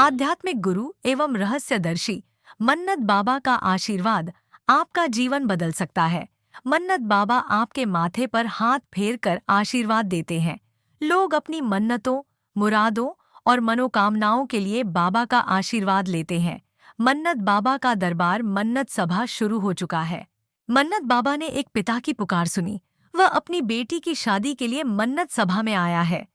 आध्यात्मिक गुरु एवं रहस्यदर्शी मन्नत बाबा का आशीर्वाद आपका जीवन बदल सकता है। मन्नत बाबा आपके माथे पर हाथ फेर कर आशीर्वाद देते हैं। लोग अपनी मन्नतों, मुरादों और मनोकामनाओं के लिए बाबा का आशीर्वाद लेते हैं। मन्नत बाबा का दरबार मन्नत सभा शुरू हो चुका है। मन्नत बाबा ने एक पिता की पुकार सुनी। वह अपनी बेटी की शादी के लिए मन्नत सभा में आया है।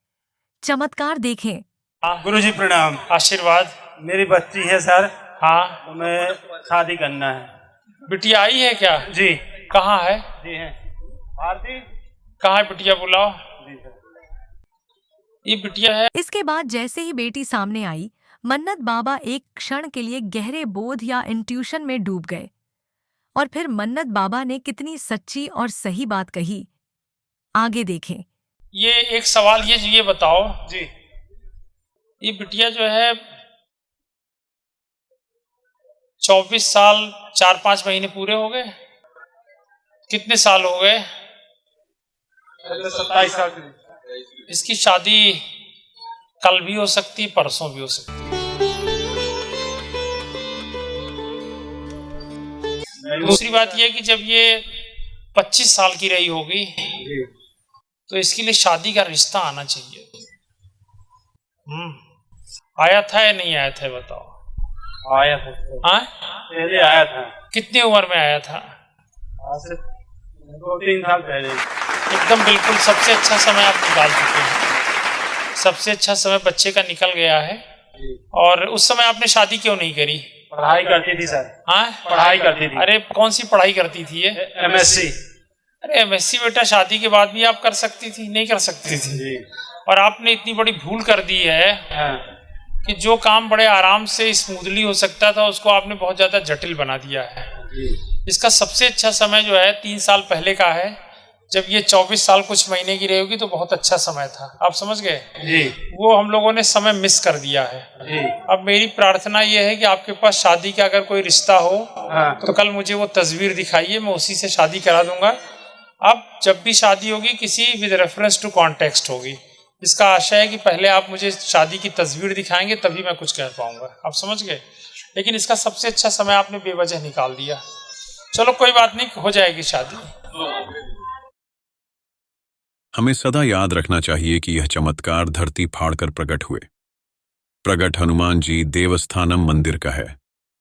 चमत्कार देखें। गुरुजी प्रणाम। आशीर्वाद। मेरी बच्ची है सर, हाँ, तुम्हें शादी करना है। बिटिया आई है क्या? जी कहाँ है? जी है भारती। कहाँ है बिटिया? बुलाओ। जी सर। ये बिटिया है। इसके बाद जैसे ही बेटी सामने आई, मन्नत बाबा एक क्षण के लिए गहरे बोध या इंट्यूशन में डूब गए। और फिर मन्नत बाबा ने कितनी सच्ची और सही बात कही, आगे देखें। ये एक सवाल ये बताओ जी, ये बिटिया जो है 24 साल 4-5 महीने पूरे हो गए? कितने साल हो गए? 27 साल की। इसकी शादी कल भी हो सकती, परसों भी हो सकती। दूसरी बात यह कि जब ये 25 साल की रही होगी तो इसके लिए शादी का रिश्ता आना चाहिए। आया था या नहीं आया था बताओ? आया था। हाँ, पहले आया था। कितनी उम्र में आया था? आज से 2-3 साल पहले। एकदम बिल्कुल सबसे अच्छा समय आप निकाल चुके हैं। सबसे अच्छा समय बच्चे का निकल गया है। और उस समय आपने शादी क्यों नहीं करी? पढ़ाई करती थी सर। हाँ, पढ़ाई करती थी। अरे कौन सी पढ़ाई करती थी ये? MSc। अरे MSc बेटा शादी के बाद भी आप कर सकती थी, नहीं कर सकती थी? जी। और आपने इतनी बड़ी भूल कर दी है हाँ। कि जो काम बड़े आराम से स्मूथली हो सकता था उसको आपने बहुत ज्यादा जटिल बना दिया है। इसका सबसे अच्छा समय जो है 3 साल पहले का है, जब ये 24 साल कुछ महीने की रही होगी तो बहुत अच्छा समय था। आप समझ गए? जी। वो हम लोगों ने समय मिस कर दिया है। जी। अब मेरी प्रार्थना ये है कि आपके पास शादी का अगर कोई रिश्ता हो हाँ। तो कल मुझे वो तस्वीर दिखाइए, मैं उसी से शादी करा दूंगा। अब जब भी शादी होगी किसी विद रेफरेंस टू कॉन्टेक्स्ट होगी। इसका आशय है कि पहले आप मुझे शादी की तस्वीर दिखाएंगे तभी मैं कुछ कह पाऊंगा। आप समझ गए? लेकिन इसका सबसे अच्छा समय आपने बेवजह निकाल दिया। चलो कोई बात नहीं, हो जाएगी शादी। हमें सदा याद रखना चाहिए कि यह चमत्कार धरती फाड़कर प्रकट हुए। प्रगट हनुमान जी देवस्थानम मंदिर का है,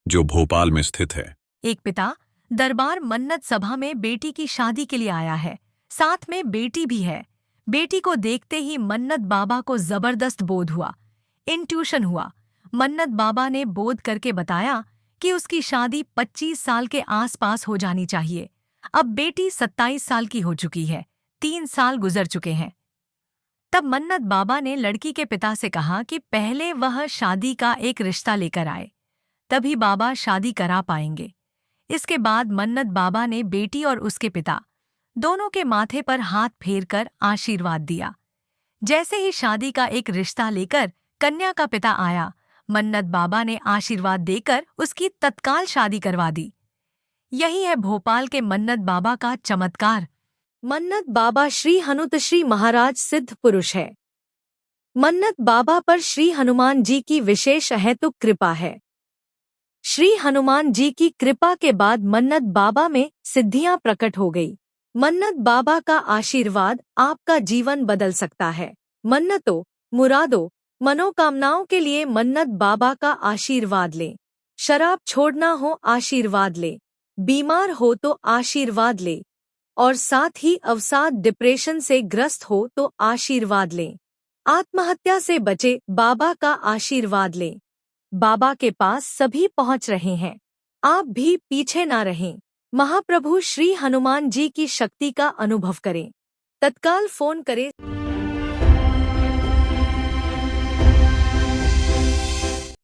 जो भोपाल में स्थित है। एक पिता दरबार मन्नत सभा में बेटी की शादी के लिए आया है। साथ में बेटी भी है। बेटी को देखते ही मन्नत बाबा को जबरदस्त बोध हुआ, इंट्यूशन हुआ। मन्नत बाबा ने बोध करके बताया कि उसकी शादी 25 साल के आसपास हो जानी चाहिए। अब बेटी 27 साल की हो चुकी है, 3 साल गुजर चुके हैं। तब मन्नत बाबा ने लड़की के पिता से कहा कि पहले वह शादी का एक रिश्ता लेकर आए, तभी बाबा शादी करा पाएंगे। इसके बाद मन्नत बाबा ने बेटी और उसके पिता दोनों के माथे पर हाथ फेरकर आशीर्वाद दिया। जैसे ही शादी का एक रिश्ता लेकर कन्या का पिता आया, मन्नत बाबा ने आशीर्वाद देकर उसकी तत्काल शादी करवा दी। यही है भोपाल के मन्नत बाबा का चमत्कार। मन्नत बाबा श्री हनुतश्री महाराज सिद्ध पुरुष है। मन्नत बाबा पर श्री हनुमान जी की विशेष अहेतुक कृपा है। श्री हनुमान जी की कृपा के बाद मन्नत बाबा में सिद्धियां प्रकट हो गई। मन्नत बाबा का आशीर्वाद आपका जीवन बदल सकता है। मन्नतों, मुरादों, मनोकामनाओं के लिए मन्नत बाबा का आशीर्वाद लें। शराब छोड़ना हो आशीर्वाद लें, बीमार हो तो आशीर्वाद लें, और साथ ही अवसाद डिप्रेशन से ग्रस्त हो तो आशीर्वाद लें। आत्महत्या से बचे, बाबा का आशीर्वाद लें। बाबा के पास सभी पहुंच रहे हैं, आप भी पीछे ना रहें। महाप्रभु श्री हनुमान जी की शक्ति का अनुभव करें। तत्काल फोन करें।